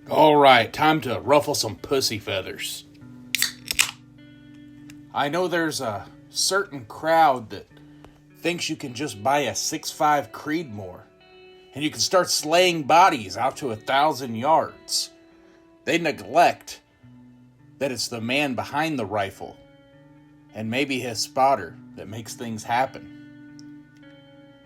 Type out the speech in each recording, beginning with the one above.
All right, time to ruffle some pussy feathers. I know there's a certain crowd that thinks you can just buy a 6.5 Creedmoor and you can start slaying bodies out to 1,000 yards. They neglect that it's the man behind the rifle and maybe his spotter that makes things happen.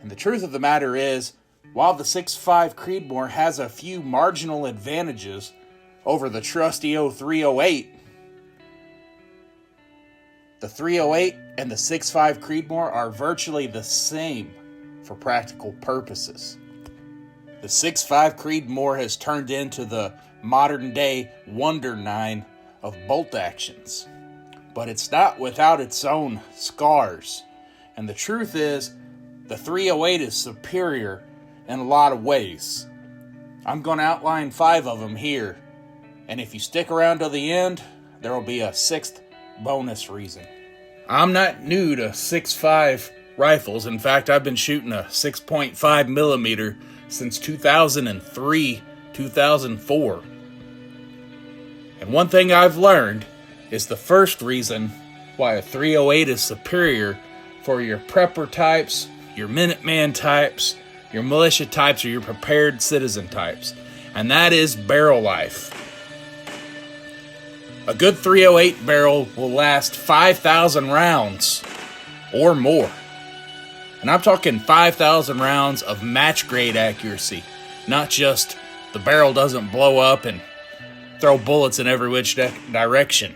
And the truth of the matter is, while the 6.5 Creedmoor has a few marginal advantages over the trusty 0308, the 308 and the 6.5 Creedmoor are virtually the same for practical purposes. The 6.5 Creedmoor has turned into the modern day Wonder 9 of bolt actions, but it's not without its own scars. And the truth is, the 308 is superior in a lot of ways. I'm going to outline 5 of them here, and if you stick around to the end, there will be a 6th bonus reason. I'm not new to 6.5 rifles. In fact, I've been shooting a 6.5 millimeter since 2003, 2004. And one thing I've learned is the first reason why a 308 is superior for your prepper types, your Minuteman types, your militia types, or your prepared citizen types. And that is barrel life. A good 308 barrel will last 5,000 rounds or more. And I'm talking 5,000 rounds of match grade accuracy, not just the barrel doesn't blow up and throw bullets in every which direction.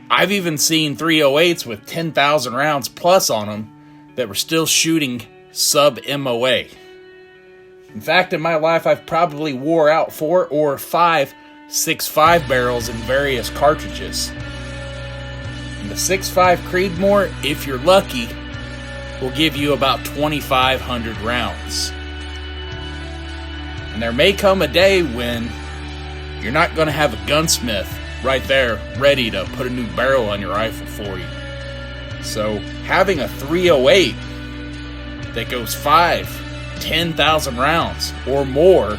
I've even seen 308s with 10,000 rounds plus on them that were still shooting sub-MOA. In fact, in my life, I've probably wore out 4 or 5 6.5 barrels in various cartridges. And the 6.5 Creedmoor, if you're lucky, will give you about 2,500 rounds. And there may come a day when you're not going to have a gunsmith right there ready to put a new barrel on your rifle for you. So having a 308 that goes 10,000 rounds or more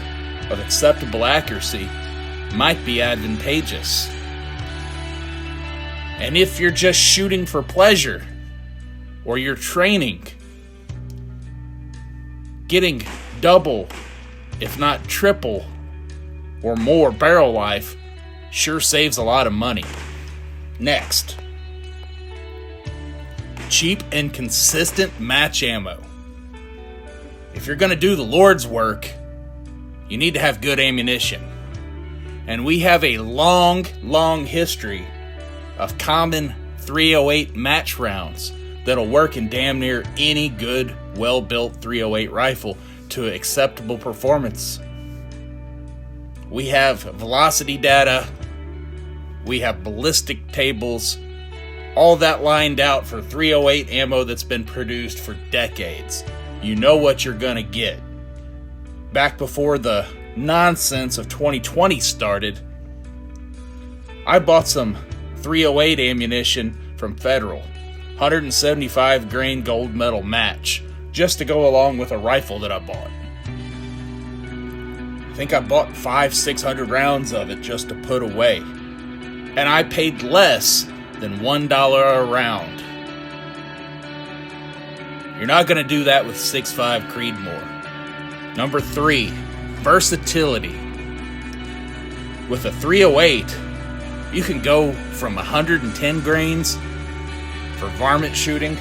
of acceptable accuracy might be advantageous. And if you're just shooting for pleasure or you're training, getting double, if not triple or more barrel life sure saves a lot of money. Next, cheap and consistent match ammo. If you're going to do the Lord's work, you need to have good ammunition. And we have a long history of common 308 match rounds that'll work in damn near any good, well-built 308 rifle to acceptable performance. We have velocity data, we have ballistic tables, all that lined out for 308 ammo that's been produced for decades. You know what you're gonna get. Back before the nonsense of 2020 started, I bought some 308 ammunition from Federal, 175 grain gold medal match, just to go along with a rifle that I bought. I think I bought 500-600 rounds of it just to put away, and I paid less than $1 a round. You're not going to do that with 6.5 Creedmoor. Number 3, versatility. With a 308, you can go from 110 grains for varmint shooting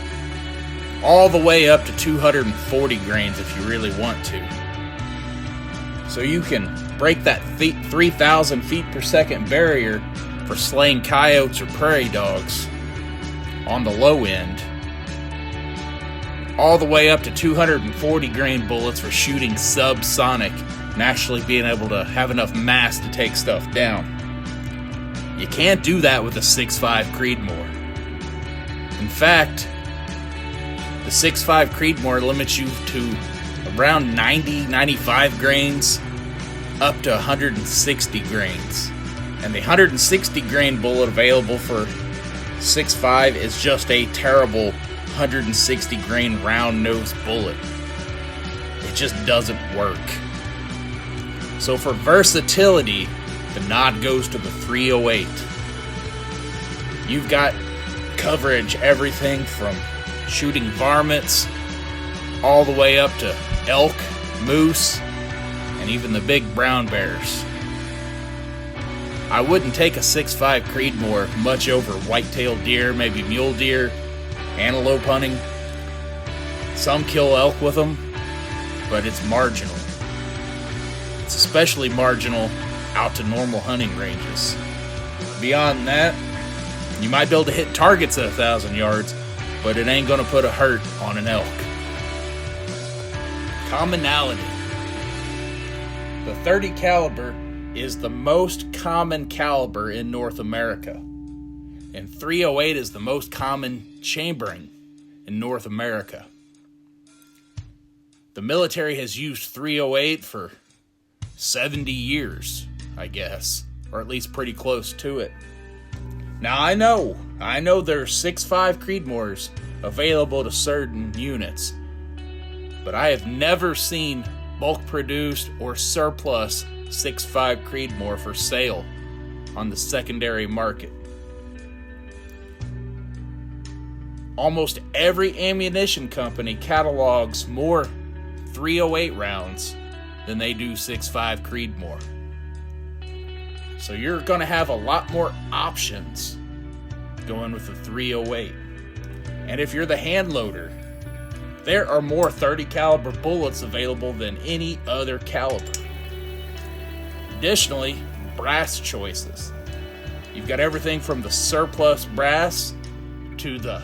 all the way up to 240 grains if you really want to. So you can break that 3,000 feet per second barrier for slaying coyotes or prairie dogs on the low end, all the way up to 240 grain bullets for shooting subsonic and actually being able to have enough mass to take stuff down. You can't do that with a 6.5 Creedmoor. In fact, the 6.5 Creedmoor limits you to around 90-95 grains up to 160 grains. And the 160 grain bullet available for 6.5 is just a terrible 160 grain round nose bullet. It just doesn't work. So for versatility, the nod goes to the 308. You've got coverage everything from shooting varmints all the way up to elk, moose, and even the big brown bears. I wouldn't take a 6.5 Creedmoor much over white-tailed deer, maybe mule deer, antelope hunting. Some kill elk with them, but it's marginal. It's especially marginal out to normal hunting ranges. Beyond that, you might be able to hit targets at 1,000 yards, but it ain't gonna put a hurt on an elk. Commonality. The .30 caliber is the most common caliber in North America, and .308 is the most common chambering in North America. The military has used .308 for 70 years, I guess, or at least pretty close to it. Now I know there's 6.5 Creedmoors available to certain units, but I have never seen bulk produced or surplus 6.5 Creedmoor for sale on the secondary market. Almost every ammunition company catalogs more .308 rounds than they do 6.5 Creedmoor. So you're going to have a lot more options going with the .308. And if you're the hand loader, there are more .30 caliber bullets available than any other caliber. Additionally, brass choices. You've got everything from the surplus brass to the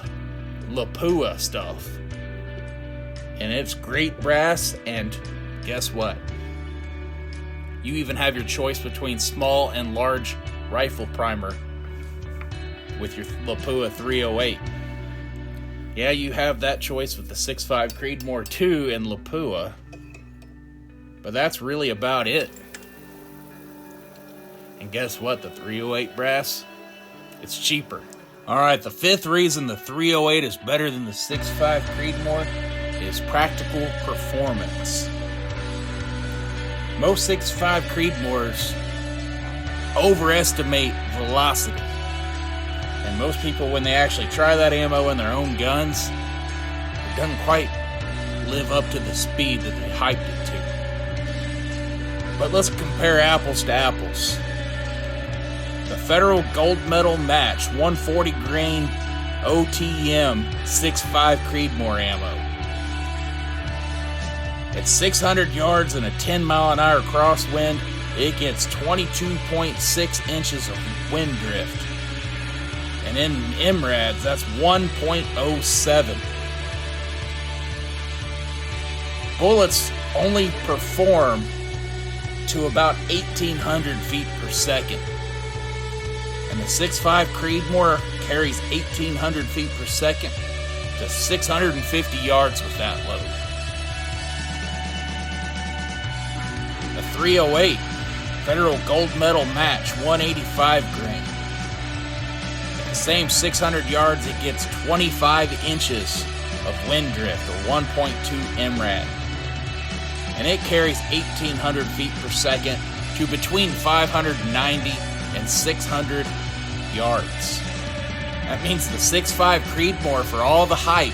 Lapua stuff. And it's great brass, and guess what? You even have your choice between small and large rifle primer with your Lapua .308. Yeah, you have that choice with the 6.5 Creedmoor 2 and Lapua, but that's really about it. And guess what? The .308 brass? It's cheaper. Alright, the fifth reason the .308 is better than the 6.5 Creedmoor is practical performance. Most 6.5 Creedmoors overestimate velocity. And most people, when they actually try that ammo in their own guns, it doesn't quite live up to the speed that they hyped it to. But let's compare apples to apples. The Federal Gold Medal Match 140 grain OTM 6.5 Creedmoor ammo. At 600 yards and a 10-mile-an-hour crosswind, it gets 22.6 inches of wind drift. And in MRADs, that's 1.07. Bullets only perform to about 1,800 feet per second. And the 6.5 Creedmoor carries 1,800 feet per second to 650 yards with that load. The .308 Federal Gold Medal Match 185 grain. At the same 600 yards, it gets 25 inches of wind drift, or 1.2 MRAD. And it carries 1,800 feet per second to between 590 and 600 yards. That means the 6.5 Creedmoor, for all the hype,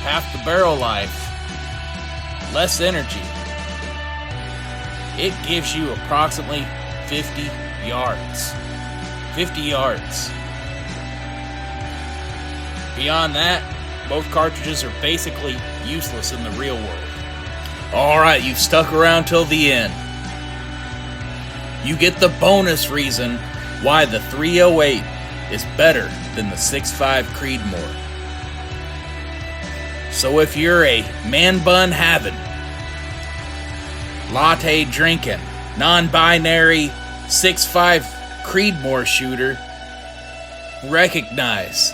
half the barrel life, less energy, it gives you approximately 50 yards. 50 yards. Beyond that, both cartridges are basically useless in the real world. Alright, you've stuck around till the end. You get the bonus reason why the .308 is better than the 6.5 Creedmoor. So if you're a man bun having, latte drinking, non-binary 6.5 Creedmoor shooter, recognize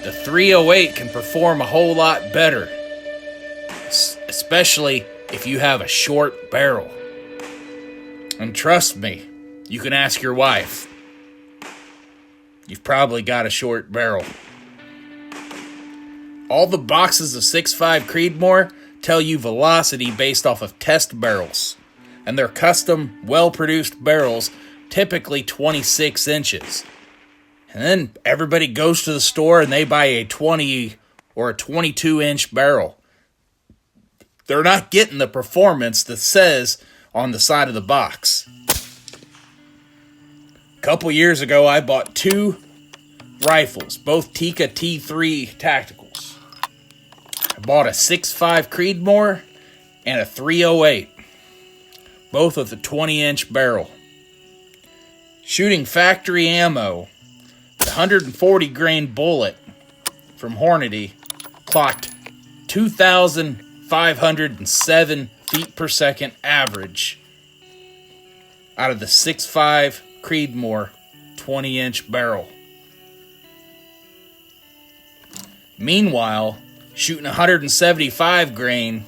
the .308 can perform a whole lot better, especially if you have a short barrel. And trust me, you can ask your wife. You've probably got a short barrel. All the boxes of 6.5 Creedmoor tell you velocity based off of test barrels. and they're custom, well-produced barrels, typically 26 inches. And then everybody goes to the store and they buy a 20 or a 22-inch barrel. They're not getting the performance that says on the side of the box. A couple years ago, I bought 2 rifles, both Tikka T3 tacticals. I bought a 6.5 Creedmoor and a 308, both with a 20-inch barrel. Shooting factory ammo, the 140 grain bullet from Hornady clocked 2,507 feet per second average out of the 6.5 Creedmoor 20-inch barrel. Meanwhile, shooting 175 grain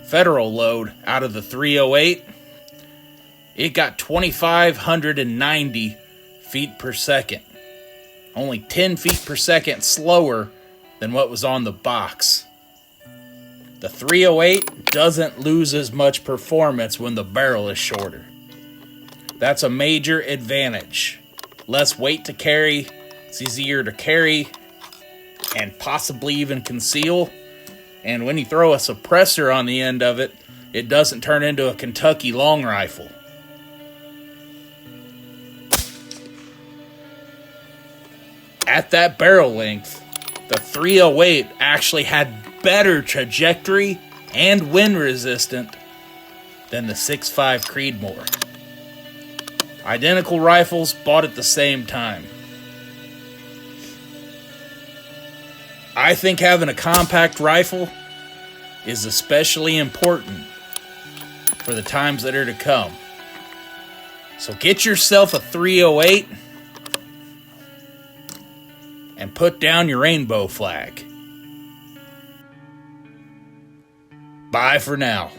federal load out of the 308, it got 2,590 feet per second. Only 10 feet per second slower than what was on the box. The 308 doesn't lose as much performance when the barrel is shorter. That's a major advantage. Less weight to carry, it's easier to carry and possibly even conceal. And when you throw a suppressor on the end of it, it doesn't turn into a Kentucky long rifle. At that barrel length, the 308 actually had better trajectory and wind resistant than the 6.5 Creedmoor. Identical rifles bought at the same time. I think having a compact rifle is especially important for the times that are to come. So get yourself a 308 and put down your rainbow flag. Bye for now.